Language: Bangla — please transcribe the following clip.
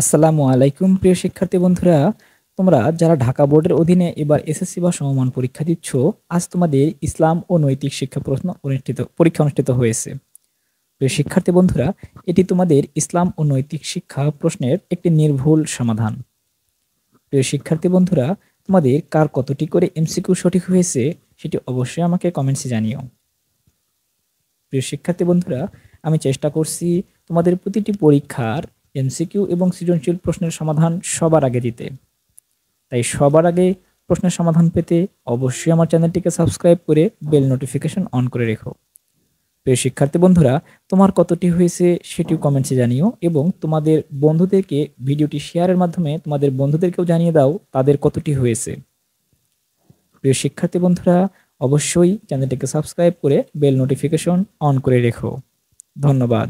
আসসালামু আলাইকুম প্রিয় শিক্ষার্থী বন্ধুরা, তোমরা যারা ঢাকা বোর্ডের অধীনে এবার এসএসসি বা সমমান পরীক্ষা দিচ্ছ, আজ তোমাদের ইসলাম ও নৈতিক শিক্ষা পরীক্ষা অনুষ্ঠিত হয়েছে। প্রিয় শিক্ষার্থী বন্ধুরা, এটি তোমাদের ইসলাম ও নৈতিক শিক্ষা প্রশ্নের একটি নির্ভুল সমাধান। প্রিয় শিক্ষার্থী বন্ধুরা, তোমাদের কার কতটি করে এমসিকিউ সঠিক হয়েছে সেটি অবশ্যই আমাকে কমেন্টসে জানিও। প্রিয় শিক্ষার্থী বন্ধুরা, আমি চেষ্টা করছি তোমাদের প্রতিটি পরীক্ষার এমসিকিউ এবং সৃজনশীল প্রশ্নের সমাধান সবার আগে দিতে। তাই সবার আগে প্রশ্নের সমাধান পেতে অবশ্যই আমার চ্যানেলটিকে সাবস্ক্রাইব করে বেল নোটিফিকেশন অন করে রেখো। প্রিয় শিক্ষার্থী বন্ধুরা, তোমার কতটি হয়েছে সেটিও কমেন্টসে জানিও এবং তোমাদের বন্ধুদেরকে ভিডিওটি শেয়ারের মাধ্যমে তোমাদের বন্ধুদেরকেও জানিয়ে দাও তাদের কতটি হয়েছে। প্রিয় শিক্ষার্থী বন্ধুরা, অবশ্যই চ্যানেলটিকে সাবস্ক্রাইব করে বেল নোটিফিকেশন অন করে রেখো। ধন্যবাদ।